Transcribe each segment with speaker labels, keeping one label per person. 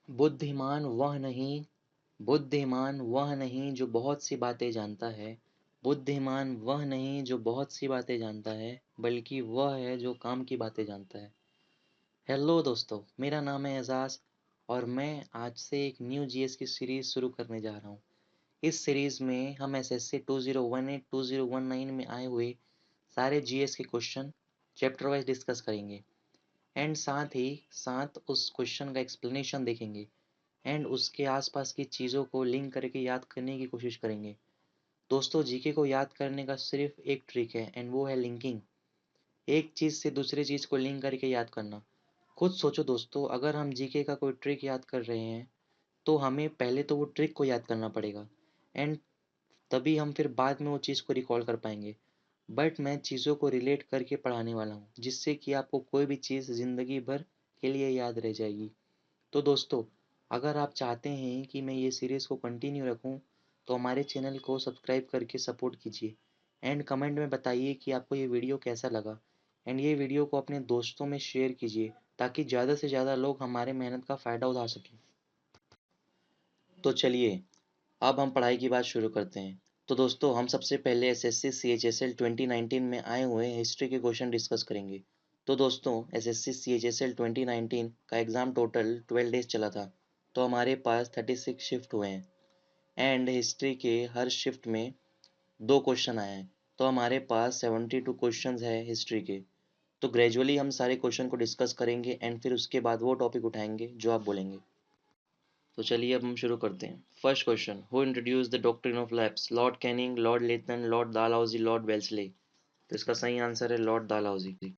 Speaker 1: बुद्धिमान वह नहीं जो बहुत सी बातें जानता है। बुद्धिमान वह नहीं जो बहुत सी बातें जानता है, बल्कि वह है जो काम की बातें जानता है। हेलो दोस्तों, मेरा नाम है एजाज और मैं आज से एक न्यू जीएस की सीरीज शुरू करने जा रहा हूँ। इस सीरीज में हम एसएससी 2018-2019 में आए हुए सारे जीएस के क्वेश्चन चैप्टर वाइज डिस्कस करेंगे एंड साथ ही साथ उस क्वेश्चन का एक्सप्लेनेशन देखेंगे एंड उसके आसपास की चीज़ों को लिंक करके याद करने की कोशिश करेंगे। दोस्तों, जीके को याद करने का सिर्फ एक ट्रिक है एंड वो है लिंकिंग। एक चीज़ से दूसरी चीज़ को लिंक करके याद करना। खुद सोचो दोस्तों, अगर हम जीके का कोई ट्रिक याद कर रहे हैं तो हमें पहले तो वो ट्रिक को याद करना पड़ेगा एंड तभी हम फिर बाद में वो चीज़ को रिकॉल कर पाएंगे। बट मैं चीज़ों को रिलेट करके पढ़ाने वाला हूँ जिससे कि आपको कोई भी चीज़ ज़िंदगी भर के लिए याद रह जाएगी। तो दोस्तों, अगर आप चाहते हैं कि मैं ये सीरीज़ को कंटिन्यू रखूं, तो हमारे चैनल को सब्सक्राइब करके सपोर्ट कीजिए एंड कमेंट में बताइए कि आपको ये वीडियो कैसा लगा एंड ये वीडियो को अपने दोस्तों में शेयर कीजिए ताकि ज़्यादा से ज़्यादा लोग हमारे मेहनत का फ़ायदा उठा सकें। तो चलिए, अब हम पढ़ाई की बात शुरू करते हैं। तो दोस्तों, हम सबसे पहले एसएससी सीएचएसएल 2019 में आए हुए हिस्ट्री के क्वेश्चन डिस्कस करेंगे। तो दोस्तों, एसएससी सीएचएसएल 2019 का एग्ज़ाम टोटल 12 डेज चला था। तो हमारे पास 36 शिफ्ट हुए हैं एंड हिस्ट्री के हर शिफ्ट में 2 क्वेश्चन आए हैं। तो हमारे पास 72 क्वेश्चंस है हिस्ट्री के। तो ग्रेजुअली हम सारे क्वेश्चन को डिस्कस करेंगे एंड फिर उसके बाद वो टॉपिक उठाएंगे जो आप बोलेंगे। तो चलिए अब हम शुरू करते हैं। First question, who introduced the doctrine of lapse? Lord Canning, Lord Lytton, Lord Dalhousie, Lord Wellesley. तो इसका सही आंसर है लॉर्ड डालहौजी।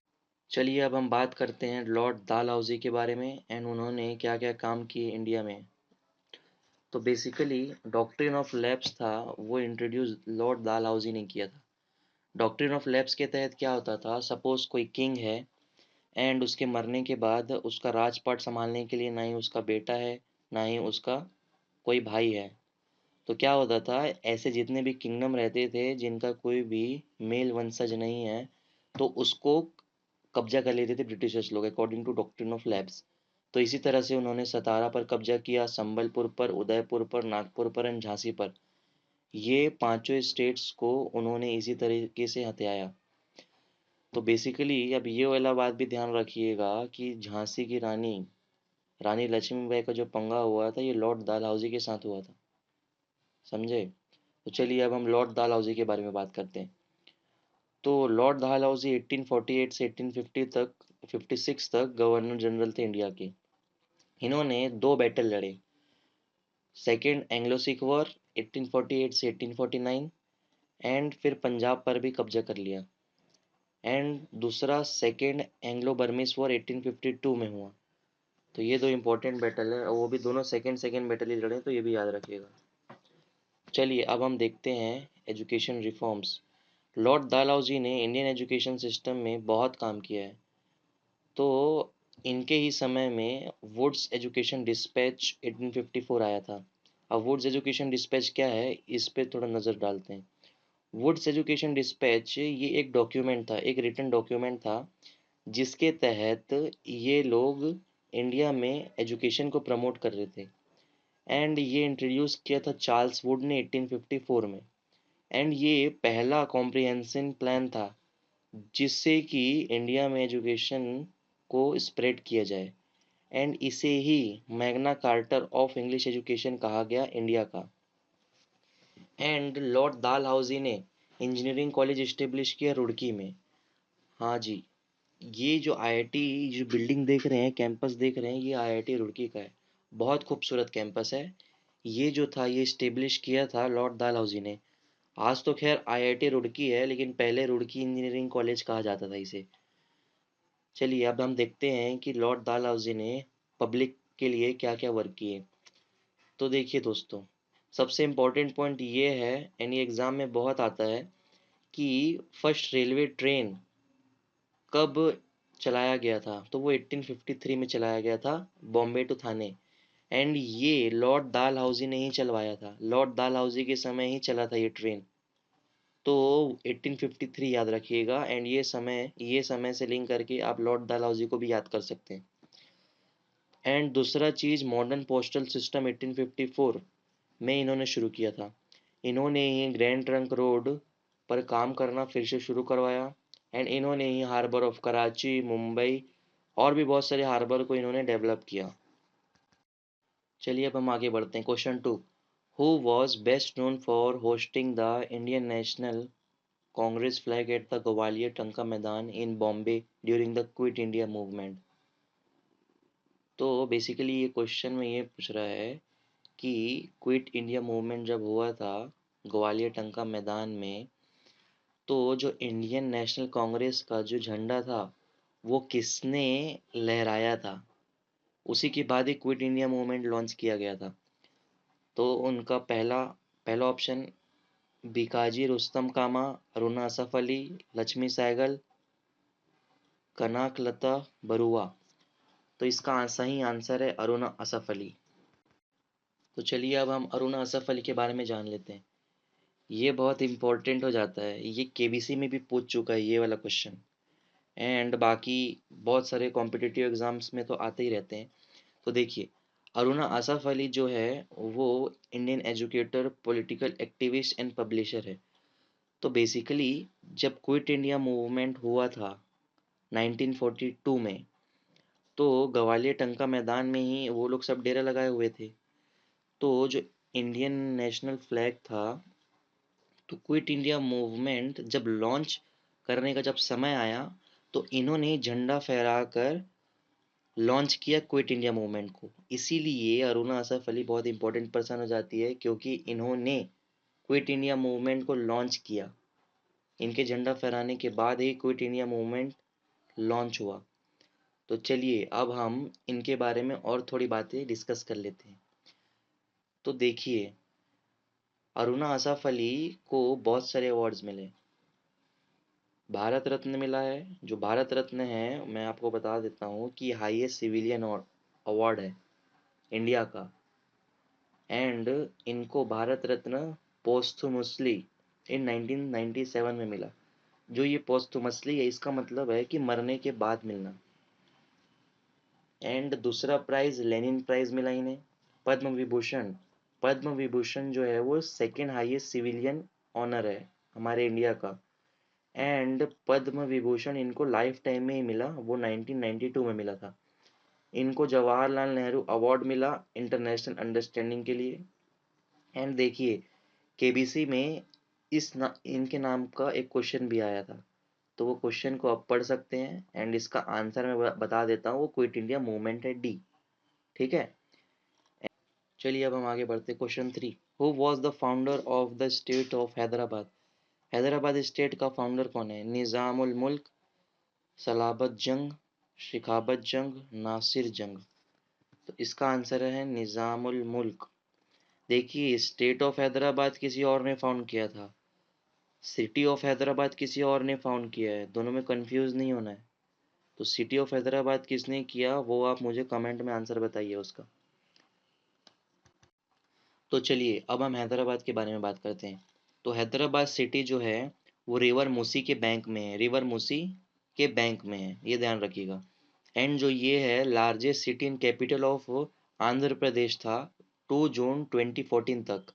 Speaker 1: चलिए अब हम बात करते हैं लॉर्ड डालहौजी के बारे में एंड उन्होंने क्या क्या काम किए इंडिया में। तो बेसिकली डॉक्ट्रिन ऑफ लैप्स था वो इंट्रोड्यूस लॉर्ड डालहौजी ने किया था। डॉक्ट्रिन ऑफ लैप्स के तहत क्या होता था, सपोज कोई किंग है एंड उसके मरने के बाद उसका राजपाट संभालने के लिए ना ही उसका बेटा है ना ही उसका कोई भाई है। तो क्या होता था, ऐसे जितने भी किंगडम रहते थे जिनका कोई भी मेल वंशज नहीं है, तो उसको कब्जा कर लेते थे ब्रिटिशर्स लोग according to doctrine of lapse. तो इसी तरह से उन्होंने सतारा पर कब्जा किया, संबलपुर पर, उदयपुर पर, नागपुर पर एंड झांसी पर। ये पांचों स्टेट्स को उन्होंने इसी तरीके से हथियाया। तो बेसिकली अब ये वाला बात भी ध्यान रखिएगा कि झांसी की रानी रानी लक्ष्मीबाई का जो पंगा हुआ था ये लॉर्ड डालहौजी के साथ हुआ था। समझे? तो चलिए अब हम लॉर्ड डालहौजी के बारे में बात करते हैं। तो लॉर्ड डालहौजी 1848 से 1850 तक 56 तक गवर्नर जनरल थे इंडिया के। इन्होंने 2 बैटल लड़े। सेकेंड एंग्लो सिख वॉर 1848 से 1849 एंड फिर पंजाब पर भी कब्जा कर लिया। एंड दूसरा सेकेंड एंग्लो बर्मिस वॉर 1852 में हुआ। तो ये 2 इंपॉर्टेंट बैटल है और वो भी दोनों सेकेंड सेकेंड बैटल ही लड़े, तो ये भी याद रखिएगा। चलिए अब हम देखते हैं एजुकेशन रिफॉर्म्स। लॉर्ड डालहौजी ने इंडियन एजुकेशन सिस्टम में बहुत काम किया है। तो इनके ही समय में वुड्स एजुकेशन डिस्पैच 1854 आया था। अब वुड्स एजुकेशन डिस्पैच क्या है, इस पे थोड़ा नज़र डालते हैं। वुड्स एजुकेशन डिस्पैच ये एक डॉक्यूमेंट था, एक रिटन डॉक्यूमेंट था जिसके तहत ये लोग इंडिया में एजुकेशन को प्रमोट कर रहे थे एंड ये इंट्रोड्यूस किया था चार्ल्स वुड ने 1854 में। एंड ये पहला कॉम्प्रिहेंशन प्लान था जिससे कि इंडिया में एजुकेशन को स्प्रेड किया जाए एंड इसे ही Magna Carta of English education कहा गया इंडिया का। एंड लॉर्ड डालहौजी ने इंजीनियरिंग कॉलेज इस्टेब्लिश किया रुड़की में। हाँ जी, ये जो आईआईटी जो बिल्डिंग देख रहे हैं, कैंपस देख रहे हैं, ये आईआईटी रुड़की का है। बहुत खूबसूरत कैंपस है। ये जो था ये इस्टेब्लिश किया था लॉर्ड डालहौजी ने। आज तो खैर आईआईटी रुड़की है लेकिन पहले रुड़की इंजीनियरिंग कॉलेज कहा जाता था इसे। चलिए अब हम देखते हैं कि लॉर्ड डालहौजी ने पब्लिक के लिए क्या क्या वर्क किए। तो देखिए दोस्तों, सबसे इम्पोर्टेंट पॉइंट ये है एंड ये एग्ज़ाम में बहुत आता है कि फर्स्ट रेलवे ट्रेन कब चलाया गया था। तो वो 1853 में चलाया गया था, बॉम्बे टू थाने। एंड ये लॉर्ड डालहौजी ने ही चलवाया था, लॉर्ड डालहौजी के समय ही चला था ये ट्रेन। तो 1853 याद रखिएगा एंड ये समय से लिंक करके आप लॉर्ड डालहौजी को भी याद कर सकते हैं। एंड दूसरा चीज़ मॉडर्न पोस्टल सिस्टम 1854 में इन्होंने शुरू किया था। इन्होंने ही ग्रैंड ट्रंक रोड पर काम करना फिर से शुरू करवाया। एंड इन्होंने ही हार्बर ऑफ कराची, मुंबई और भी बहुत सारे हार्बर को इन्होंने डेवलप किया। चलिए अब हम आगे बढ़ते हैं। Question 2, who was best known for hoisting the Indian National Congress flag at the Gowalia Tank Maidan in Bombay during the Quit India Movement. तो बेसिकली ये क्वेश्चन में ये पूछ रहा है कि क्विट इंडिया मूवमेंट जब हुआ था ग्वालियर टंका मैदान में, तो जो इंडियन नेशनल कांग्रेस का जो झंडा था वो किसने लहराया था, उसी के बाद ही क्विट इंडिया मूवमेंट लॉन्च किया गया था। तो उनका पहला पहला ऑप्शन बीकाजी रुस्तम कामा, अरुणा असफ अली, लक्ष्मी सहगल, कनकलता बरुआ। तो इसका सही आंसर है अरुणा असफ अली। तो चलिए अब हम अरुणा असफ अली के बारे में जान लेते हैं। ये बहुत इंपॉर्टेंट हो जाता है, ये केबीसी में भी पूछ चुका है ये वाला क्वेश्चन। एंड बाकी बहुत सारे कॉम्पिटिटिव एग्जाम्स में तो आते ही रहते हैं। तो देखिए, अरुणा आसफ अली जो है वो Indian educator, political activist and publisher है। तो बेसिकली जब क्विट इंडिया मूवमेंट हुआ था 1942 में, तो ग्वालियर टंका मैदान में ही वो लोग सब डेरा लगाए हुए थे। तो जो इंडियन नेशनल फ्लैग था, तो क्विट इंडिया मूवमेंट जब लॉन्च करने का जब समय आया, तो इन्होंने झंडा फहराकर लॉन्च किया क्विट इंडिया मूवमेंट को। इसीलिए अरुणा असफ अली बहुत इंपॉर्टेंट पर्सन हो जाती है, क्योंकि इन्होंने क्विट इंडिया मूवमेंट को लॉन्च किया। इनके झंडा फहराने के बाद ही क्विट इंडिया मूवमेंट लॉन्च हुआ। तो चलिए अब हम इनके बारे में और थोड़ी बातें डिस्कस कर लेते हैं। तो देखिए, अरुणा असफ अली को बहुत सारे अवार्ड्स मिले। भारत रत्न मिला है। जो भारत रत्न है, मैं आपको बता देता हूँ कि हाईएस्ट सिविलियन अवार्ड है इंडिया का। एंड इनको भारत रत्न पोस्थुमसली इन 1997 में मिला। जो ये पोस्थुमसली है, इसका मतलब है कि मरने के बाद मिलना। एंड दूसरा प्राइज लेनिन प्राइज मिला इन्हें। पद्म विभूषण, पद्म विभूषण जो है वो सेकंड हाईएस्ट सिविलियन ऑनर है हमारे इंडिया का। एंड पद्म विभूषण इनको लाइफ टाइम में ही मिला, वो 1992 में मिला था। इनको जवाहरलाल नेहरू अवार्ड मिला इंटरनेशनल अंडरस्टैंडिंग के लिए। एंड देखिए, केबीसी में इनके नाम का एक क्वेश्चन भी आया था, तो वो क्वेश्चन को आप पढ़ सकते हैं। एंड इसका आंसर मैं बता देता हूँ, वो क्विट इंडिया मूवमेंट है, डी। ठीक है। चलिए अब हम आगे बढ़ते हैं। Question 3, who was the founder of the state of Hyderabad. Hyderabad state का फाउंडर कौन है? निज़ामुल मुल्क, सलाबत जंग, शिखाबत जंग, नासिर जंग। तो इसका आंसर है निज़ामुल मुल्क। देखिए, स्टेट ऑफ हैदराबाद किसी और ने फाउंड किया था, सिटी ऑफ हैदराबाद किसी और ने फाउंड किया है, दोनों में कंफ्यूज नहीं होना है। तो सिटी ऑफ हैदराबाद किसने किया, वो आप मुझे कमेंट में आंसर बताइए उसका। तो चलिए अब हम हैदराबाद के बारे में बात करते हैं। तो हैदराबाद सिटी जो है वो रिवर मूसी के बैंक में है, रिवर मूसी के बैंक में है, ये ध्यान रखिएगा। एंड जो ये है largest city and capital of Andhra Pradesh था 2 जून 2014 तक।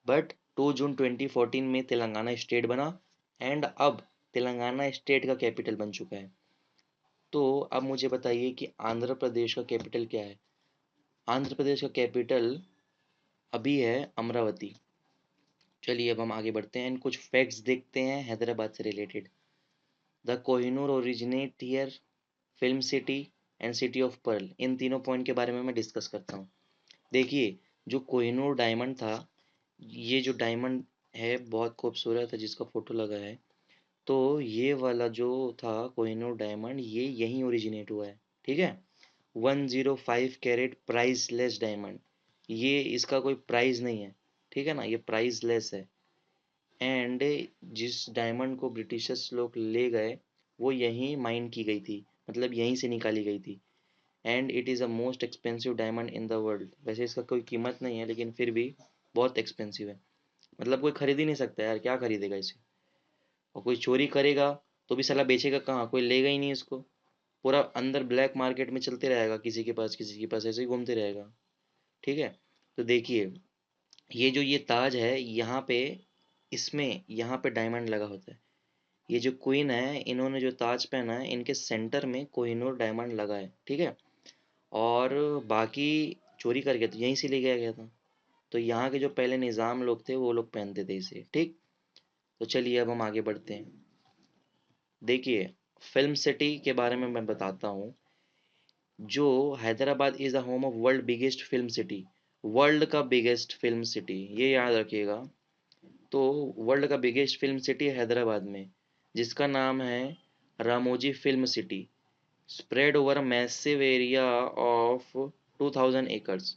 Speaker 1: बट 2 जून 2014 में तेलंगाना स्टेट बना। एंड अब तेलंगाना स्टेट का कैपिटल बन चुका है। तो अब मुझे बताइए कि आंध्र प्रदेश का कैपिटल क्या है? आंध्र प्रदेश का कैपिटल अभी है अमरावती। चलिए अब हम आगे बढ़ते हैं, कुछ फैक्ट्स देखते हैं हैदराबाद से related. The Kohinoor originate here, film city and city of pearl. इन तीनों पॉइंट के बारे में मैं डिस्कस करता हूँ। देखिए, जो कोहिनूर डायमंड था, ये जो डायमंड है बहुत खूबसूरत है, जिसका फोटो लगा है। तो ये वाला जो था कोहिनूर डायमंड, ये यहीं ओरिजिनेट हुआ है। ठीक है। 105 कैरेट प्राइसलेस डायमंड, ये इसका कोई प्राइस नहीं है। ठीक है ना, ये प्राइसलेस है। एंड जिस डायमंड को ब्रिटिशर्स लोग ले गए, वो यहीं माइन की गई थी, मतलब यहीं से निकाली गई थी। And it is a most expensive diamond in the world. वैसे इसका कोई कीमत नहीं है, लेकिन फिर भी बहुत एक्सपेंसिव है। मतलब कोई खरीद ही नहीं सकता यार, क्या खरीदेगा इसे। और कोई चोरी करेगा तो भी साला बेचेगा कहाँ, कोई लेगा ही नहीं इसको। पूरा अंदर ब्लैक मार्केट में चलते रहेगा, किसी के पास किसी के पास ऐसे ही घूमते रहेगा। ठीक है, तो देखिए ये जो ये ताज है यहाँ पे, इसमें यहाँ पे डायमंड लगा होता है। ये जो क्वीन है, इन्होंने जो ताज पहना है, इनके सेंटर में कोहिनूर डायमंड लगा है। ठीक है, और बाकी चोरी करके तो यहीं से ले गया गया था। तो यहाँ के जो पहले निज़ाम लोग थे वो लोग पहनते थे इसे। ठीक, तो चलिए अब हम आगे बढ़ते हैं। देखिए फिल्म सिटी के बारे में मैं बताता हूँ। जो Hyderabad is the home of world biggest film city, world का बिगेस्ट फिल्म सिटी, ये याद रखिएगा। तो वर्ल्ड का बिगेस्ट फिल्म सिटी है हैदराबाद में, जिसका नाम है Ramoji film city, spread over a massive area of 2000 acres.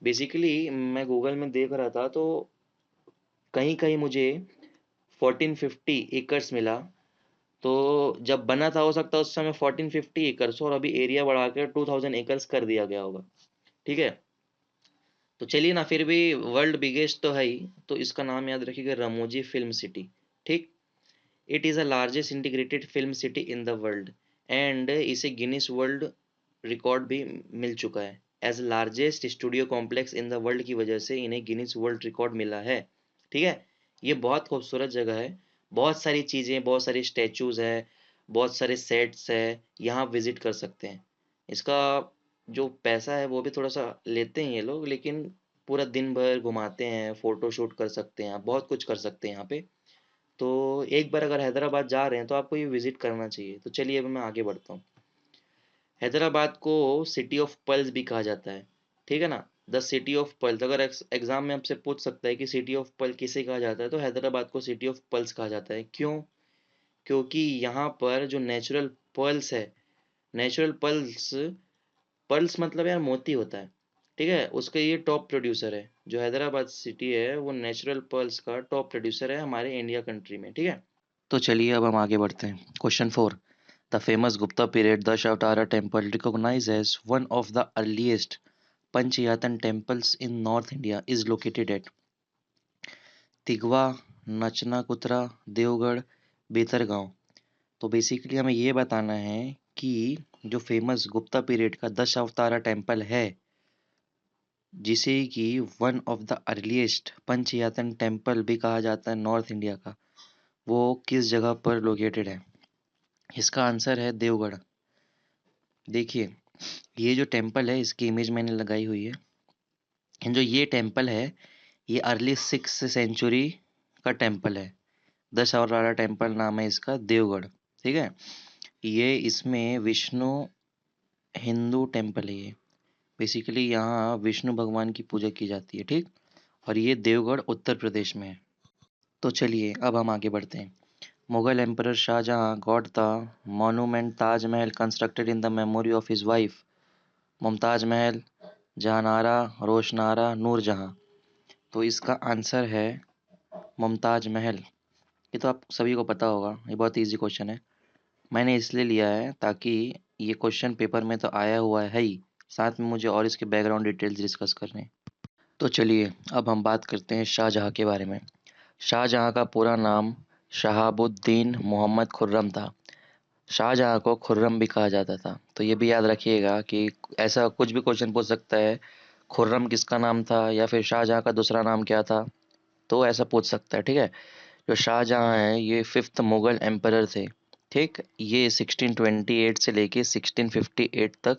Speaker 1: Basically मैं गूगल में देख रहा था तो कहीं कहीं मुझे 1450 एकर्स मिला। तो जब बना था हो सकता है उस समय 1450 एकर्स, और अभी एरिया बढ़ा कर 2000 एकर्स कर दिया गया होगा। ठीक है, तो चलिए ना, फिर भी वर्ल्ड बिगेस्ट तो है ही, तो इसका नाम याद रखिएगा, रामोजी फिल्म सिटी। ठीक, it is a largest integrated film city in the world, and इसे गिनीज वर्ल्ड रिकॉर्ड भी मिल चुका है as largest studio complex in the world, की वजह से इन्हें गिनीज वर्ल्ड रिकॉर्ड मिला है। ठीक है, ये बहुत खूबसूरत जगह है, बहुत सारी चीज़ें, बहुत सारी स्टैचूज है, बहुत सारे सेट्स है, यहाँ विजिट कर सकते हैं। इसका जो पैसा है वो भी थोड़ा सा लेते हैं ये लोग, लेकिन पूरा दिन भर घुमाते हैं, फोटो शूट कर सकते हैं, आप बहुत कुछ कर सकते हैं यहाँ पे। तो एक बार अगर हैदराबाद जा रहे हैं तो आपको ये विजिट करना चाहिए। तो चलिए अब मैं आगे बढ़ता हूँ। हैदराबाद को सिटी ऑफ पर्ल्स भी कहा जाता है। ठीक है ना, द सिटी ऑफ पर्ल्स, अगर एग्जाम में आपसे पूछ सकता है कि सिटी ऑफ पर्ल किसे कहा जाता है, तो हैदराबाद को सिटी ऑफ पर्ल्स कहा जाता है। क्यों? क्योंकि यहाँ पर जो नेचुरल पर्ल्स है, नेचुरल पर्ल्स, पर्ल्स मतलब यार मोती होता है। ठीक है, उसका ये टॉप प्रोड्यूसर है, जो हैदराबाद सिटी है वो नेचुरल पर्ल्स का टॉप प्रोड्यूसर है हमारे इंडिया कंट्री में। ठीक है, तो चलिए अब हम आगे बढ़ते हैं। Question 4, the famous Gupta period Dashavatara temple recognized as one of the earliest panchayatana temples in North India is located at Tigawa, Nachnakuthara, Deogarh, Betargaon. तो बेसिकली हमें ये बताना है कि जो फेमस गुप्ता पीरियड का दशावतारा टेम्पल है, जिसे कि one of the earliest panchayatana temple भी कहा जाता है नॉर्थ इंडिया का, वो किस जगह पर लोकेटेड है? इसका आंसर है देवगढ़। देखिए ये जो टेम्पल है, इसकी इमेज मैंने लगाई हुई है। जो ये टेम्पल है, ये अर्ली 6th सेंचुरी का टेम्पल है। दशावतारा टेम्पल नाम है इसका, देवगढ़। ठीक है, ये इसमें विष्णु हिंदू टेम्पल है ये। बेसिकली यहाँ विष्णु भगवान की पूजा की जाती है। ठीक, और ये देवगढ़ उत्तर प्रदेश में है। तो चलिए अब हम आगे बढ़ते हैं। Mughal emperor Shahjahan got the monument Taj Mahal constructed in the memory of his wife Mumtaz Mahal, Jahanara, Roshanara, Noor Jahan. तो इसका आंसर है मुमताज महल। ये तो आप सभी को पता होगा, ये बहुत इजी क्वेश्चन है। मैंने इसलिए लिया है ताकि ये क्वेश्चन पेपर में तो आया हुआ है ही, साथ में मुझे और इसके बैकग्राउंड डिटेल्स डिस्कस करने हैं। तो चलिए अब हम बात करते हैं शाहजहां के बारे में। शाहजहां का पूरा नाम शहाबुद्दीन मोहम्मद खुर्रम था। शाहजहां को खुर्रम भी कहा जाता था। तो ये भी याद रखिएगा कि ऐसा कुछ भी क्वेश्चन पूछ सकता है, खुर्रम किसका नाम था या फिर शाहजहां का दूसरा नाम क्या था, तो ऐसा पूछ सकता है। ठीक है, जो शाहजहां है ये 5th मुगल एम्परर थे। ठीक, ये 1628 से लेके 1658 तक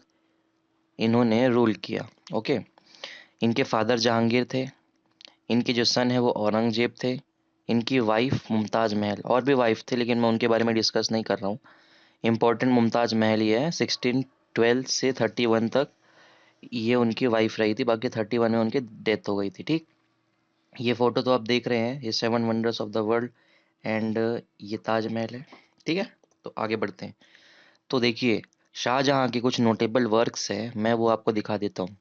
Speaker 1: इन्होंने रूल किया। ओके, इनके फादर जहांगीर थे, इनके जो सन है वो औरंगजेब थे, इनकी वाइफ मुमताज़ महल, और भी वाइफ थे लेकिन मैं उनके बारे में डिस्कस नहीं कर रहा हूँ। इम्पोर्टेंट मुमताज़ महल ही है, 1612 से 31 तक ये उनकी वाइफ रही थी, बाकी 31 में उनकी डेथ हो गई थी। ठीक, ये फोटो तो आप देख रहे हैं, ये 7 wonders of the world, and ये ताजमहल है। ठीक है, तो आगे बढ़ते हैं। तो देखिए शाहजहां के कुछ नोटेबल वर्क्स हैं, मैं वो आपको दिखा देता हूँ।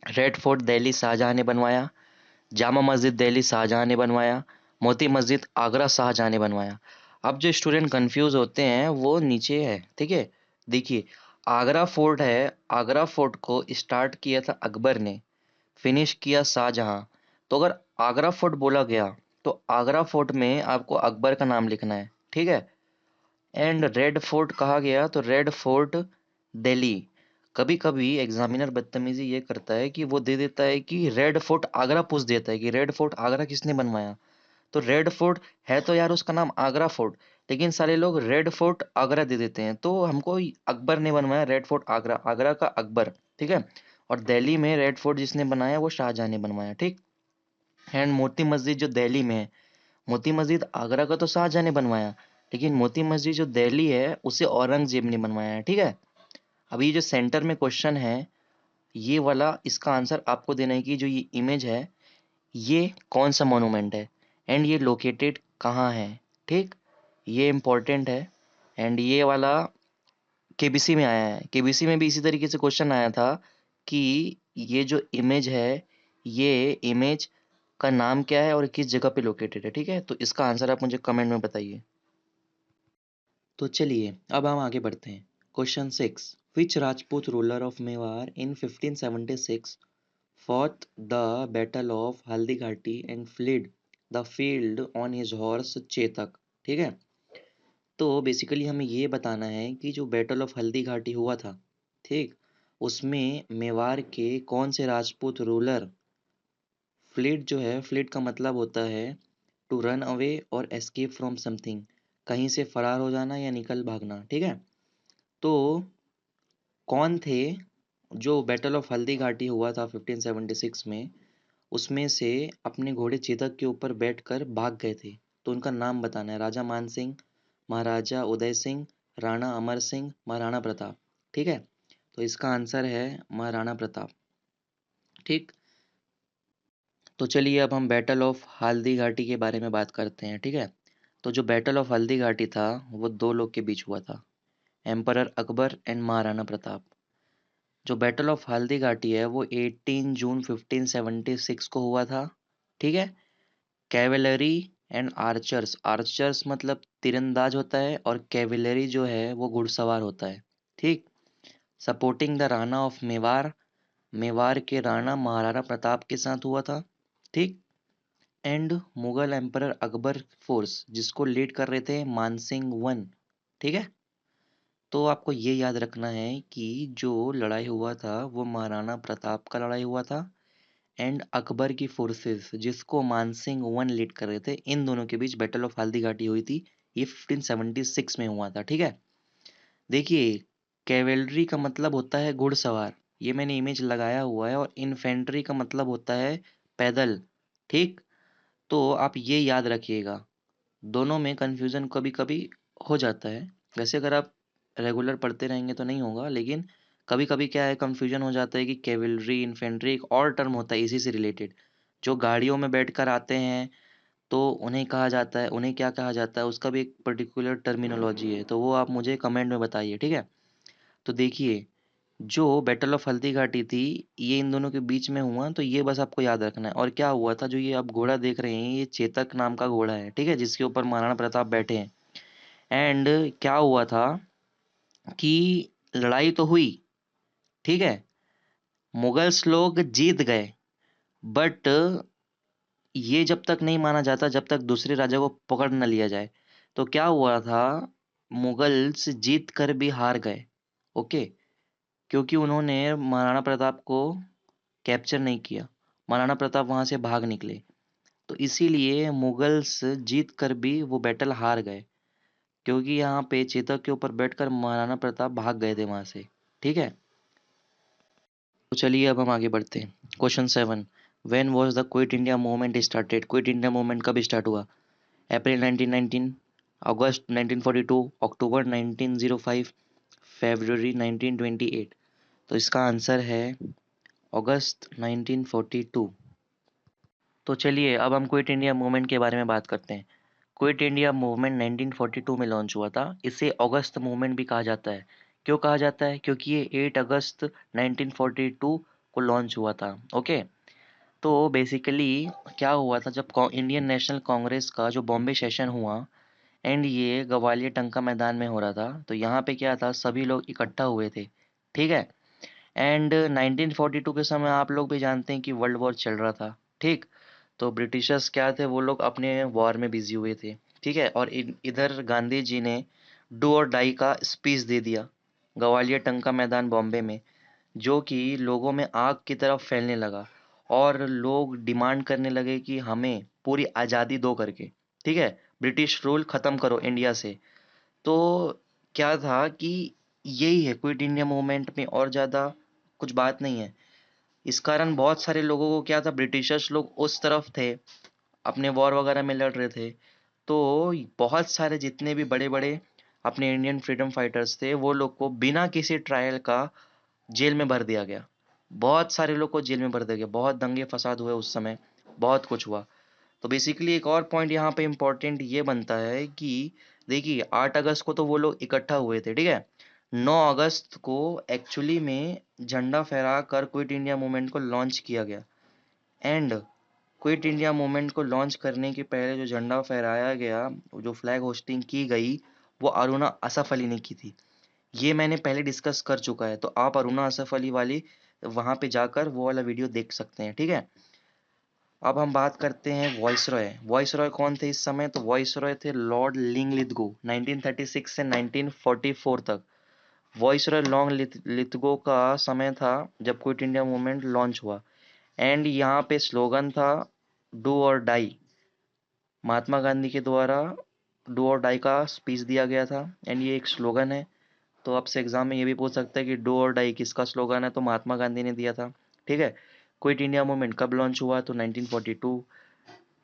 Speaker 1: रेड फोर्ट दिल्ली शाहजहां ने बनवाया, जामा मस्जिद दिल्ली शाहजहां ने बनवाया, मोती मस्जिद आगरा शाहजहां ने बनवाया। अब जो स्टूडेंट कंफ्यूज होते हैं वो नीचे है। ठीक है, देखिए आगरा फोर्ट है, आगरा फोर्ट को स्टार्ट किया था अकबर ने, फिनिश किया शाहजहां। तो अगर आगरा फोर्ट बोला गया तो आगरा फोर्ट में आपको अकबर का नाम लिखना है। ठीक है, एंड रेड फोर्ट कहा गया, तो रेड फोर्ट दिल्ली। कभी कभी एग्जामिनर बदतमीजी ये करता है कि वो दे देता है कि रेड फोर्ट आगरा पूछ देता है कि रेड फोर्ट आगरा किसने बनवाया। तो रेड फोर्ट है तो यार उसका नाम आगरा फोर्ट, लेकिन सारे लोग रेड फोर्ट आगरा दे देते हैं। तो हमको अकबर ने बनवाया रेड फोर्ट आगरा, आगरा का अकबर, ठीक है। और दिल्ली में रेड फोर्ट जिसने बनाया वो शाहजहां ने बनवाया, ठीक। एंड मोती मस्जिद जो दिल्ली में है, मोती मस्जिद आगरा का तो शाहजहां ने बनवाया, लेकिन मोती मस्जिद जो दिल्ली है उसे औरंगजेब ने बनवाया है, ठीक है। अभी जो सेंटर में क्वेश्चन है ये वाला, इसका आंसर आपको देना है कि जो ये इमेज है ये कौन सा मोनूमेंट है एंड ये लोकेटेड कहाँ है, ठीक। ये इम्पोर्टेंट है। एंड ये वाला केबीसी में आया है, केबीसी में भी इसी तरीके से क्वेश्चन आया था कि ये जो इमेज है ये इमेज का नाम क्या है और किस जगह पे लोकेटेड है, ठीक है। तो इसका आंसर आप मुझे कमेंट में बताइए। तो चलिए अब हम आगे बढ़ते हैं। Question 6, which Rajput ruler of Mewar in 1576 fought the battle of Haldighati and fled the field on his horse Chetak, ठीक है। तो बेसिकली हमें ये बताना है कि जो बैटल ऑफ हल्दीघाटी हुआ था, ठीक, उसमें मेवाड़ के कौन से राजपूत रूलर, फ्लीड जो है, फ्लीड का मतलब होता है टू रन अवे और एस्केप फ्रॉम समथिंग, कहीं से फरार हो जाना या निकल भागना, ठीक है। तो कौन थे जो बैटल ऑफ हल्दी घाटी हुआ था 1576 में, उसमें से अपने घोड़े चेतक के ऊपर बैठकर भाग गए थे। तो उनका नाम बताना है। राजा मान सिंह, महाराजा उदय सिंह, राणा अमर सिंह, महाराणा प्रताप, ठीक है। तो इसका आंसर है महाराणा प्रताप, ठीक। तो चलिए अब हम बैटल ऑफ हल्दी घाटी के बारे में बात करते हैं, ठीक है। तो जो बैटल ऑफ हल्दी घाटी था वो दो लोग के बीच हुआ था, एम्परर अकबर एंड महाराणा प्रताप। जो बैटल ऑफ हल्दी घाटी है वो 18 जून 1576 को हुआ था, ठीक है। कैवेलरी एंड आर्चर्स, आर्चर्स मतलब तीरंदाज होता है और कैवेलरी जो है वो घुड़सवार होता है, ठीक। Supporting the Rana of Mewar, Mewar के राणा महाराणा प्रताप के साथ हुआ था, ठीक। And Mughal emperor Akbar force जिसको लीड कर रहे थे मानसिंह वन, ठीक है। तो आपको ये याद रखना है कि जो लड़ाई हुआ था वो महाराणा प्रताप का लड़ाई हुआ था एंड अकबर की फोर्सेस जिसको मानसिंह वन लीड कर रहे थे, इन दोनों के बीच बैटल ऑफ हल्दी घाटी हुई थी। ये 1576 में हुआ था, ठीक है। देखिए, कैवेलरी का मतलब होता है घुड़सवार, ये मैंने इमेज लगाया हुआ है, और इन्फेंट्री का मतलब होता है पैदल, ठीक। तो आप ये याद रखिएगा, दोनों में कंफ्यूजन कभी कभी हो जाता है। वैसे अगर आप रेगुलर पढ़ते रहेंगे तो नहीं होगा, लेकिन कभी कभी क्या है, कंफ्यूजन हो जाता है कि कैवलरी इन्फेंट्री एक और टर्म होता है इसी से रिलेटेड। जो गाड़ियों में बैठकर आते हैं तो उन्हें कहा जाता है, उन्हें क्या कहा जाता है, उसका भी एक पर्टिकुलर टर्मिनोलॉजी है, तो वो आप मुझे कमेंट में बताइए, ठीक है। तो देखिए, जो बैटल ऑफ हल्दी घाटी थी ये इन दोनों के बीच में हुआ, तो ये बस आपको याद रखना है। और क्या हुआ था, जो ये आप घोड़ा देख रहे हैं ये चेतक नाम का घोड़ा है, ठीक है, जिसके ऊपर महाराणा प्रताप बैठे हैं। एंड क्या हुआ था कि लड़ाई तो हुई, ठीक है, मुगल्स लोग जीत गए, बट ये जब तक नहीं माना जाता जब तक दूसरे राजा को पकड़ न लिया जाए। तो क्या हुआ था, मुगल्स जीत कर भी हार गए, ओके, क्योंकि उन्होंने महाराणा प्रताप को कैप्चर नहीं किया, महाराणा प्रताप वहां से भाग निकले। तो इसीलिए मुगल्स जीत कर भी वो बैटल हार गए, क्योंकि यहाँ पे चेतक के ऊपर बैठकर महाराणा प्रताप भाग गए थे वहां से, ठीक है। तो चलिए अब हम आगे बढ़ते हैं। Question 7, when was the Quit India movement started, quit India movement कब स्टार्ट हुआ। अप्रैल 1919, अगस्त 1942, अक्टूबर 1905, फरवरी 1928। तो इसका आंसर है अगस्त 1942। तो चलिए अब हम क्विट इंडिया मूवमेंट के बारे में बात करते हैं। क्विट इंडिया मूवमेंट 1942 में लॉन्च हुआ था। इसे अगस्त मूवमेंट भी कहा जाता है। क्यों कहा जाता है, क्योंकि ये 8 अगस्त 1942 को लॉन्च हुआ था, ओके। तो बेसिकली क्या हुआ था, जब इंडियन नेशनल कांग्रेस का जो बॉम्बे सेशन हुआ एंड ये ग्वालियर टंका मैदान में हो रहा था, तो यहाँ पे क्या था, सभी लोग इकट्ठा हुए थे, ठीक है। एंड 1942 के समय आप लोग भी जानते हैं कि वर्ल्ड वॉर चल रहा था, ठीक। तो ब्रिटिशर्स क्या थे, वो लोग अपने वॉर में बिजी हुए थे, ठीक है। और इधर गांधी जी ने डू और डाई का स्पीच दे दिया ग्वालियर टंका मैदान बॉम्बे में, जो कि लोगों में आग की तरफ फैलने लगा और लोग डिमांड करने लगे कि हमें पूरी आज़ादी दो करके, ठीक है, ब्रिटिश रूल ख़त्म करो इंडिया से। तो क्या था कि यही है क्विट इंडिया मूवमेंट में, और ज़्यादा कुछ बात नहीं है। इस कारण बहुत सारे लोगों को क्या था, ब्रिटिशर्स लोग उस तरफ थे, अपने वॉर वगैरह में लड़ रहे थे, तो बहुत सारे जितने भी बड़े बड़े अपने इंडियन फ्रीडम फाइटर्स थे वो लोग को बिना किसी ट्रायल का जेल में भर दिया गया। बहुत सारे लोग को जेल में भर दिया गया, बहुत दंगे फसाद हुए उस समय, बहुत कुछ हुआ। तो बेसिकली एक और पॉइंट यहाँ पे इम्पोर्टेंट ये बनता है कि देखिए 8 अगस्त को तो वो लोग इकट्ठा हुए थे, ठीक है। 9 अगस्त को एक्चुअली में झंडा फहरा कर क्विट इंडिया मूवमेंट को लॉन्च किया गया। एंड क्विट इंडिया मूवमेंट को लॉन्च करने के पहले जो झंडा फहराया गया, जो फ्लैग होस्टिंग की गई, वो अरुणा असफ अली ने की थी। ये मैंने पहले डिस्कस कर चुका है, तो आप अरुणा असफ अली वाली वहाँ पे जाकर वो वाला वीडियो देख सकते हैं, ठीक है। अब हम बात करते हैं वॉइस रॉय। वॉइस रॉय कौन थे इस समय? तो वॉइस रॉय थे लॉर्ड लिंगलिथगो, 1936 से 1944 तक। वॉइस रॉय लॉर्ड लिथगो का समय था जब क्विट इंडिया मूवमेंट लॉन्च हुआ। एंड यहाँ पे स्लोगन था डू और डाई। महात्मा गांधी के द्वारा डू और डाई का स्पीच दिया गया था, एंड ये एक स्लोगन है। तो आपसे एग्जाम में ये भी पूछ सकता है कि डू और डाई किसका स्लोगन है, तो महात्मा गांधी ने दिया था, ठीक है। क्विट इंडिया मूवमेंट कब लॉन्च हुआ? तो 1942,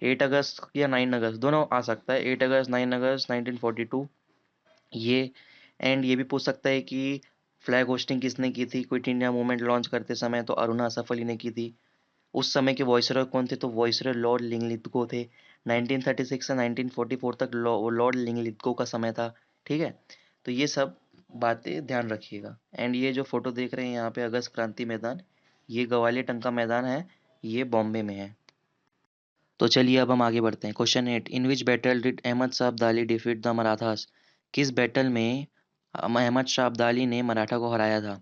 Speaker 1: 8 अगस्त या 9 अगस्त, दोनों आ सकता है, 8 अगस्त 9 अगस्त 1942 ये। एंड ये भी पूछ सकता है कि फ्लैग होस्टिंग किसने की थी क्विट इंडिया मूवमेंट लॉन्च करते समय? तो अरुणा असफ अली ने की थी। उस समय के वॉइसरॉय कौन थे? तो वॉइसरॉय लॉर्ड लिंगलिथगो थे। 1936 से 1944 तक लॉर्ड लिंगलिथगो का समय था, ठीक है। तो ये सब बातें ध्यान रखिएगा। एंड ये जो फोटो देख रहे हैं यहाँ पे अगस्त क्रांति मैदान, ये ग्वालियर टंका मैदान है, ये बॉम्बे में है। तो चलिए अब हम आगे बढ़ते हैं। Question 8, in which battle did Ahmad Shah Abdali defeat the Marathas? किस बैटल में अहमद शाह अब्दाली ने मराठा को हराया था?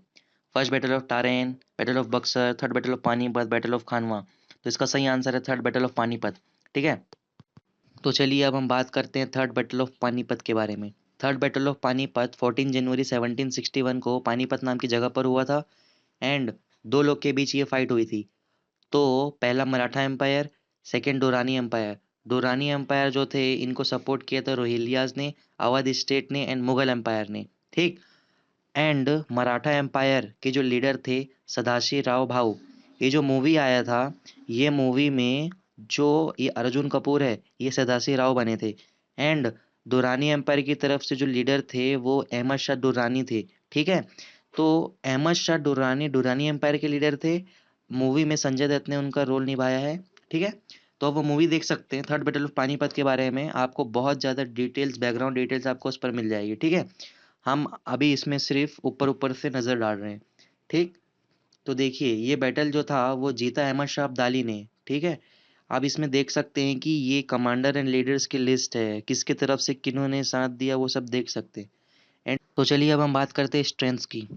Speaker 1: First battle of Tarain, battle of Buxar, third battle of Panipat, battle of Khanwa. तो इसका सही आंसर है थर्ड बैटल ऑफ पानीपत, ठीक है। तो चलिए अब हम बात करते हैं थर्ड बैटल ऑफ पानीपत के बारे में। थर्ड बैटल ऑफ पानीपत 14 जनवरी 1761 को पानीपत नाम की जगह पर हुआ था। एंड दो लोग के बीच ये फाइट हुई थी। तो पहला Maratha empire, second Durrani empire. Durrani empire जो थे इनको सपोर्ट किया था रोहिलियाज ने, अवध स्टेट ने एंड मुगल एम्पायर ने, ठीक। एंड मराठा एम्पायर के जो लीडर थे सदाशिव राव भाऊ। ये जो मूवी आया था, ये मूवी में जो ये अर्जुन कपूर है, ये सदाशिव राव बने थे। एंड दुरानी एम्पायर की तरफ से जो लीडर थे वो अहमद शाह दुरानी थे, ठीक है। तो अहमद शाह दुरानी दुरानी एम्पायर के लीडर थे। मूवी में संजय दत्त ने उनका रोल निभाया है, ठीक है। तो आप वो मूवी देख सकते हैं। थर्ड बैटल ऑफ पानीपत के बारे में आपको बहुत ज़्यादा डिटेल्स, बैकग्राउंड डिटेल्स आपको उस पर मिल जाएगी, ठीक है। हम अभी इसमें सिर्फ ऊपर ऊपर से नज़र डाल रहे हैं, ठीक। तो देखिए ये बैटल जो था वो जीता अहमद शाह अब्दाली ने, ठीक है। आप इसमें देख सकते हैं कि ये कमांडर एंड लीडर्स की लिस्ट है, किसके तरफ से किन्होंने साथ दिया वो सब देख सकते हैं। एंड तो चलिए अब हम बात करते हैं स्ट्रेंथ्स की।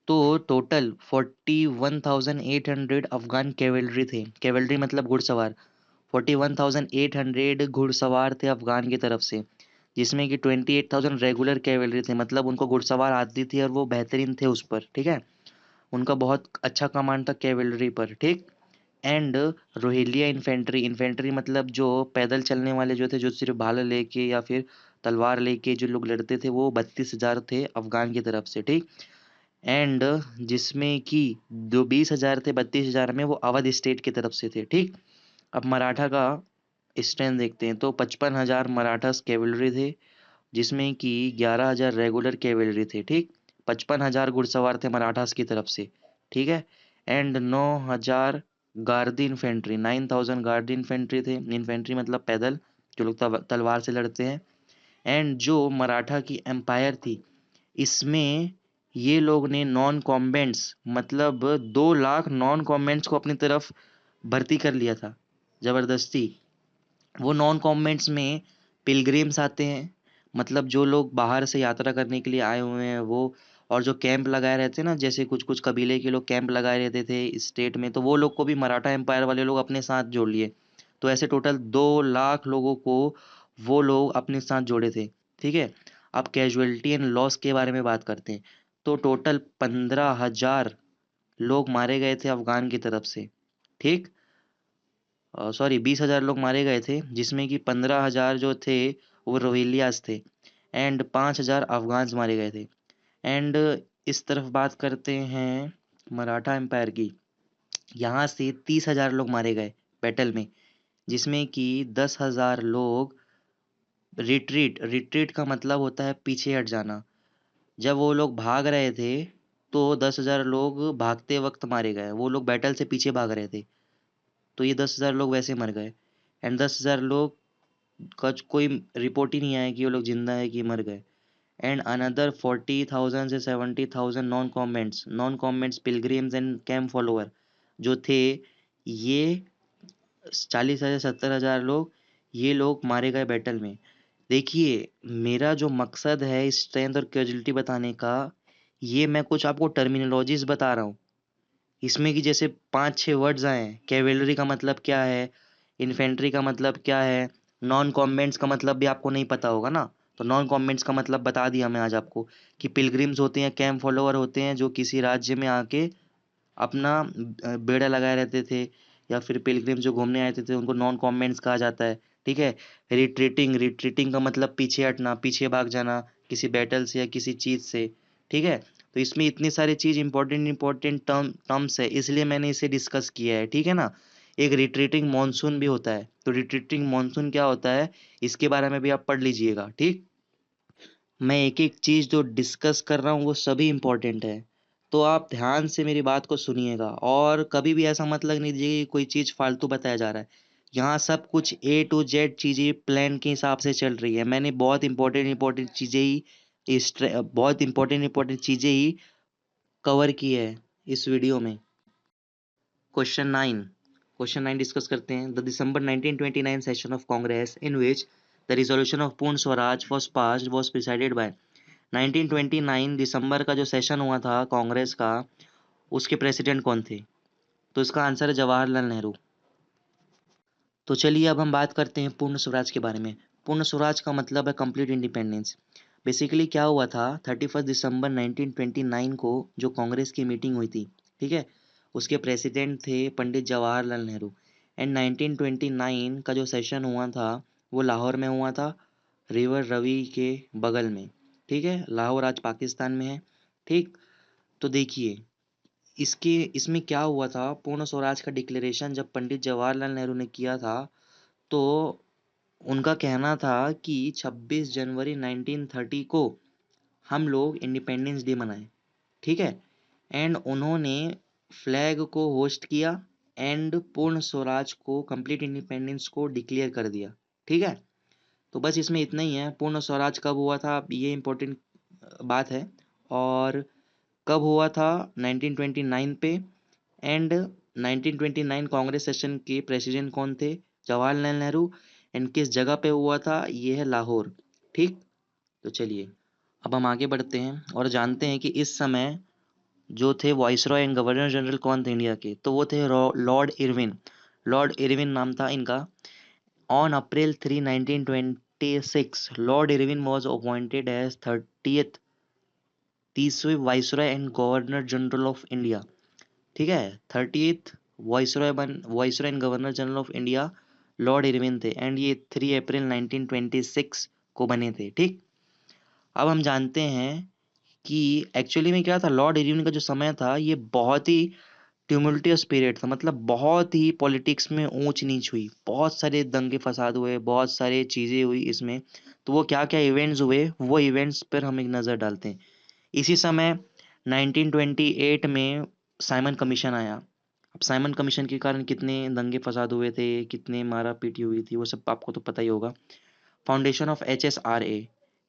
Speaker 1: तो टोटल 41,800 अफगान कैवेलरी थे। कैवेलरी मतलब घुड़सवार। 41,800 घुड़सवार थे अफगान की तरफ से, जिसमें कि 28,000 रेगुलर कैवेलरी थे, मतलब उनको घुड़सवार आती थी और वो बेहतरीन थे उस पर, ठीक है। उनका बहुत अच्छा कमांड था कैवेलरी पर, ठीक। एंड रोहिलिया इन्फेंट्री, इन्फेंट्री मतलब जो पैदल चलने वाले जो थे, जो सिर्फ भाला लेके या फिर तलवार लेके जो लोग लड़ते थे, वो 32,000 थे अफगान की तरफ से, ठीक। एंड जिसमें कि जो 20,000 थे 32,000 में वो अवध स्टेट की तरफ से थे, ठीक। अब मराठा का स्ट्रेंथ देखते हैं। तो 55,000 मराठा कैवेलरी थे, जिसमें कि 11,000 रेगुलर कैवेलरी थे, ठीक। 55,000 घुड़सवार थे मराठास की तरफ से, ठीक है। And 9,000 Gardi infantry, 9,000 Gardi infantry थे। इन्फेंट्री मतलब पैदल जो लोग तलवार से लड़ते हैं। एंड जो मराठा की एम्पायर थी, इसमें ये लोग ने नॉन कॉम्बेंट्स मतलब 2 लाख नॉन कॉम्बेंट्स को अपनी तरफ भर्ती कर लिया था ज़बरदस्ती। वो नॉन कॉम्बेंट्स में पिलग्रिम्स आते हैं, मतलब जो लोग बाहर से यात्रा करने के लिए आए हुए हैं वो। और जो कैंप लगाए रहते हैं ना, जैसे कुछ कुछ कबीले के लोग कैंप लगाए रहते थे स्टेट में, तो वो लोग को भी मराठा एम्पायर वाले लोग अपने साथ जोड़ लिए। तो ऐसे टोटल 2 लाख लोगों को वो लोग अपने साथ जोड़े थे, ठीक है। अब कैजुअलिटी एंड लॉस के बारे में बात करते हैं। तो टोटल 15,000 लोग मारे गए थे अफगान की तरफ से, ठीक। सॉरी, 20,000 लोग मारे गए थे, जिसमें कि 15,000 जो थे वो रोहिलियास थे, एंड 5,000 अफगान्स मारे गए थे। एंड इस तरफ बात करते हैं मराठा एम्पायर की। यहाँ से 30,000 लोग मारे गए बैटल में, जिसमें कि 10,000 लोग रिट्रीट। रिट्रीट का मतलब होता है पीछे हट जाना। जब वो लोग भाग रहे थे तो 10,000 लोग भागते वक्त मारे गए, वो लोग बैटल से पीछे भाग रहे थे, तो ये 10,000 लोग वैसे मर गए। एंड 10,000 लोग का कोई रिपोर्ट ही नहीं आया कि वो लोग जिंदा है कि मर गए। एंड अनदर 40,000 से 70,000 non comments pilgrims and camp follower जो थे, ये 40,000 70,000 लोग, ये लोग मारे गए बैटल में। देखिए, मेरा जो मकसद है स्ट्रेंथ और कैजुअलिटी बताने का, ये मैं कुछ आपको टर्मिनोलॉजीज बता रहा हूँ। इसमें कि जैसे 5-6 वर्ड्स आए हैं, कैवेलरी का मतलब क्या है, इन्फेंट्री का मतलब क्या है, नॉन कॉम्बैट्स का मतलब भी आपको नहीं पता होगा ना। तो नॉन कॉम्बैट्स का मतलब बता दिया मैं आज आपको, कि पिलग्रिम्स होते हैं, कैंप फॉलोअर होते हैं, जो किसी राज्य में आके अपना बेड़ा लगाए रहते थे, या फिर पिलग्रिम्स जो घूमने आए थे उनको नॉन कॉम्बैट्स कहा जाता है, ठीक है। रिट्रीटिंग का मतलब पीछे हटना, पीछे भाग जाना किसी बैटल से या किसी चीज़ से, ठीक है। तो इसमें इतनी सारी चीज़ इंपॉर्टेंट टर्म्स है, इसलिए मैंने इसे डिस्कस किया है, ठीक है ना। एक रिट्रीटिंग मॉनसून भी होता है, तो रिट्रीटिंग मॉनसून क्या होता है, इसके बारे में भी आप पढ़ लीजिएगा, ठीक। मैं एक एक चीज़ जो डिस्कस कर रहा हूँ वो सभी इम्पोर्टेंट है, तो आप ध्यान से मेरी बात को सुनिएगा, और कभी भी ऐसा मतलब नहीं दीजिएगा कि कोई चीज़ फालतू बताया जा रहा है। यहाँ सब कुछ A to Z चीज़ें प्लान के हिसाब से चल रही है। मैंने बहुत इंपॉर्टेंट चीज़ें ही कवर की है इस वीडियो में। क्वेश्चन 9 डिस्कस करते हैं। The December 1929 session of Congress in which the resolution of Purna Swaraj was passed was presided by. 1929 दिसंबर का जो सेशन हुआ था कांग्रेस का, उसके प्रेसिडेंट कौन थे? तो इसका आंसर है जवाहरलाल नेहरू। तो चलिए अब हम बात करते हैं पूर्ण स्वराज के बारे में। पूर्ण स्वराज का मतलब है कंप्लीट इंडिपेंडेंस। बेसिकली क्या हुआ था, 31 दिसंबर 1929 को जो कांग्रेस की मीटिंग हुई थी, ठीक है, उसके प्रेसिडेंट थे पंडित जवाहरलाल नेहरू। एंड 1929 का जो सेशन हुआ था वो लाहौर में हुआ था, रिवर रवि के बगल में, ठीक है। लाहौर आज पाकिस्तान में है, ठीक। तो देखिए, इसके इसमें क्या हुआ था, पूर्ण स्वराज का डिक्लेरेशन जब पंडित जवाहरलाल नेहरू ने किया था, तो उनका कहना था कि 26 जनवरी 1930 को हम लोग इंडिपेंडेंस डे मनाएं, ठीक है। एंड उन्होंने फ्लैग को होस्ट किया, एंड पूर्ण स्वराज को, कंप्लीट इंडिपेंडेंस को डिक्लेयर कर दिया, ठीक है। तो बस इसमें इतना ही है। पूर्ण स्वराज कब हुआ था, ये इम्पोर्टेंट बात है। और कब हुआ था, 1929 पे। एंड 1929 कांग्रेस सेशन के प्रेसिडेंट कौन थे, जवाहरलाल नेहरू। एंड किस जगह पे हुआ था, ये है लाहौर, ठीक। तो चलिए अब हम आगे बढ़ते हैं और जानते हैं कि इस समय जो थे वाइसरॉय एंड गवर्नर जनरल कौन थे इंडिया के, तो वो थे लॉर्ड इरविन। लॉर्ड इरविन नाम था इनका। On April 3 1926 lord Irwin was appointed as 30th viceroy and governor general of India, ठीक है। 30th viceroy and governor general of India lord Irwin थे, एंड ये 3 अप्रैल 1926 को बने थे, ठीक। अब हम जानते हैं कि एक्चुअली में क्या था, लॉर्ड इरविन का जो समय था ये बहुत ही ट्यूमुल्टियस पीरियड था, मतलब बहुत ही पॉलिटिक्स में ऊंच नीच हुई, बहुत सारे दंगे फसाद हुए, बहुत सारे चीज़ें हुई इसमें। तो वो क्या क्या इवेंट्स हुए, वो इवेंट्स पर हम एक नज़र डालते हैं। इसी समय 1928 में साइमन कमीशन आया। अब साइमन कमीशन के कारण कितने दंगे फसाद हुए थे, कितने मारा पीटी हुई थी, वो सब आपको तो पता ही होगा। फाउंडेशन ऑफ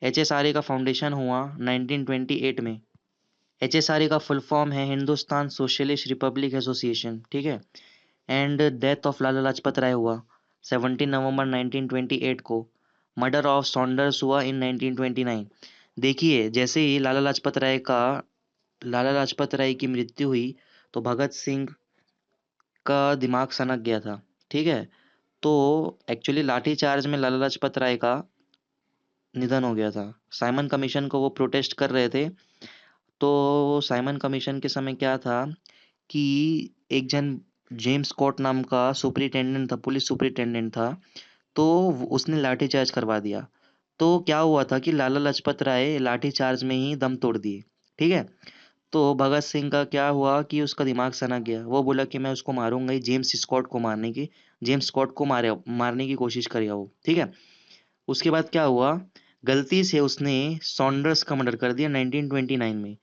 Speaker 1: HSRA का फाउंडेशन हुआ 1928 में। HSRA का फुल फॉर्म है हिंदुस्तान सोशलिस्ट रिपब्लिक एसोसिएशन, ठीक है। And death of Lala Lajpat Rai हुआ 17 नवंबर 1928 को। मर्डर ऑफ सॉन्डर्स हुआ इन 1929। देखिए, जैसे ही लाला लाजपत राय की मृत्यु हुई, तो भगत सिंह का दिमाग सनक गया था, ठीक है। तो एक्चुअली लाठी चार्ज में लाला लाजपत राय का निधन हो गया था। साइमन कमीशन को वो प्रोटेस्ट कर रहे थे। तो साइमन कमीशन के समय क्या था कि एक जन जेम्स स्कॉट नाम का सुपरिटेंडेंट था, पुलिस सुपरिटेंडेंट था। तो उसने लाठीचार्ज करवा दिया। तो क्या हुआ था कि लाला लाजपत राय लाठीचार्ज में ही दम तोड़ दिए। ठीक है। तो भगत सिंह का क्या हुआ कि उसका दिमाग सनक गया। वो बोला कि मैं उसको मारूंगा ही, जेम्स स्कॉट को मारने की कोशिश करेगा वो। ठीक है। उसके बाद क्या हुआ, गलती से उसने सॉन्डर्स का मर्डर कर दिया 1929 में।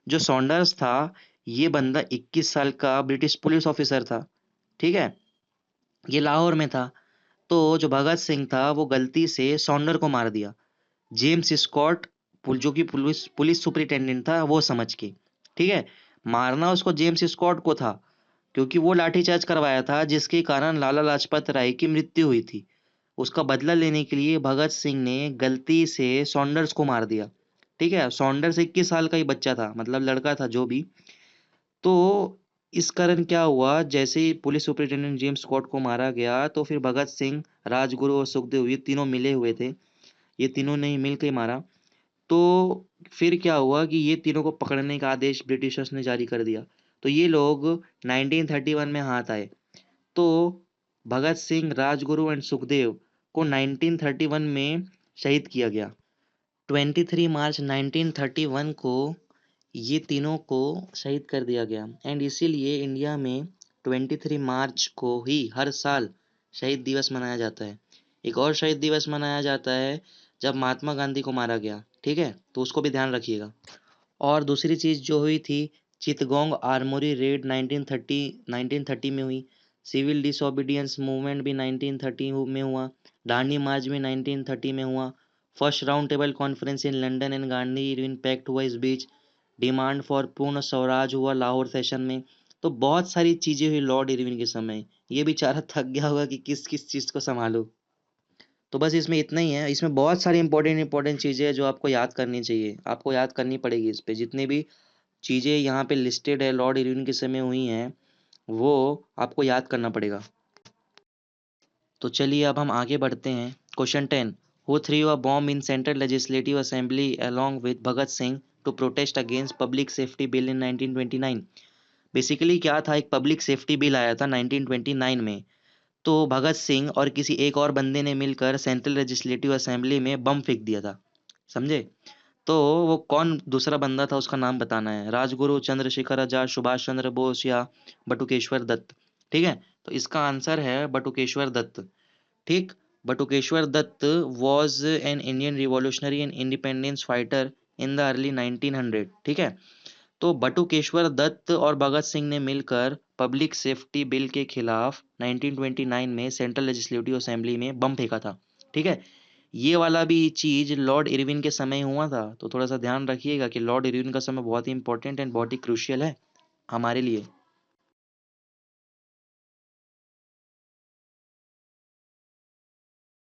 Speaker 1: जो सॉन्डर्स था, ये बंदा 21 साल का ब्रिटिश पुलिस ऑफिसर था। ठीक है। ये लाहौर में था। तो जो भगत सिंह था वो गलती से सॉन्डर को मार दिया, जेम्स स्कॉट जो कि पुलिस पुलिस सुपरिटेंडेंट था वो समझ के। ठीक है। मारना उसको जेम्स स्कॉट को था, क्योंकि वो लाठीचार्ज करवाया था जिसके कारण लाला लाजपत राय की मृत्यु हुई थी। उसका बदला लेने के लिए भगत सिंह ने गलती से सॉन्डर्स को मार दिया। ठीक है। सॉन्डर्स 21 साल का ही बच्चा था, मतलब लड़का था जो भी। तो इस कारण क्या हुआ, जैसे ही पुलिस सुपरिटेंडेंट जेम्स स्कॉट को मारा गया तो फिर भगत सिंह, राजगुरु और सुखदेव ये तीनों मिले हुए थे। ये तीनों ने ही मिल के मारा। तो फिर क्या हुआ कि ये तीनों को पकड़ने का आदेश ब्रिटिशर्स ने जारी कर दिया। तो ये लोग 1931 में हाथ आए। तो भगत सिंह, राजगुरु एंड सुखदेव को 1931 में शहीद किया गया। 23 मार्च 1931 को ये तीनों को शहीद कर दिया गया। एंड इसीलिए इंडिया में 23 मार्च को ही हर साल शहीद दिवस मनाया जाता है। एक और शहीद दिवस मनाया जाता है जब महात्मा गांधी को मारा गया। ठीक है, तो उसको भी ध्यान रखिएगा। और दूसरी चीज़ जो हुई थी, चितगोंग आर्मोरी रेड 1930 में हुई। सिविल डिसोबीडियंस मूवमेंट भी 1930 में हुआ। दांडी मार्च भी 1930 में हुआ। First round table conference in London and Gandhi Irwin pact हुआ इस बीच। डिमांड फॉर पूर्ण स्वराज हुआ लाहौर सेशन में। तो बहुत सारी चीज़ें हुई लॉर्ड इरविन के समय। ये बेचारा थक गया होगा कि किस किस चीज़ को संभालो। तो बस इसमें इतना ही है। इसमें बहुत सारी इंपॉर्टेंट इंपॉर्टेंट चीज़ें हैं जो आपको याद करनी चाहिए, आपको याद करनी पड़ेगी। इस पे जितने भी चीज़ें यहाँ पे लिस्टेड है लॉर्ड इरविन के समय हुई हैं, वो आपको याद करना पड़ेगा। तो चलिए अब हम आगे बढ़ते हैं। Question 10, who threw a bomb in central legislative assembly along with Bhagat Singh to protest against public safety bill in 1929। Basically क्या था, एक पब्लिक सेफ्टी बिल आया था 1929 में। तो भगत सिंह और किसी एक और बंदे ने मिलकर सेंट्रल लेजिस्लेटिव असेंबली में बम फेंक दिया था। समझे? तो वो कौन दूसरा बंदा था, उसका नाम बताना है। राजगुरु, चंद्रशेखर आजाद, सुभाष चंद्र बोस या बटुकेश्वर दत्त। ठीक है। तो इसका आंसर है बटुकेश्वर दत्त। ठीक। Batukeshwar Dutt was an Indian revolutionary and independence fighter in the early 1900। ठीक है। तो बटुकेश्वर दत्त और भगत सिंह ने मिलकर पब्लिक सेफ्टी बिल के खिलाफ 1929 में सेंट्रल लेजिस्लेटिव असेंबली में बम फेंका था। ठीक है। ये वाला भी चीज लॉर्ड इरविन के समय हुआ था। तो थोड़ा सा ध्यान रखिएगा कि लॉर्ड इरविन का समय बहुत ही इंपॉर्टेंट एंड बहुत ही क्रूशियल है हमारे लिए।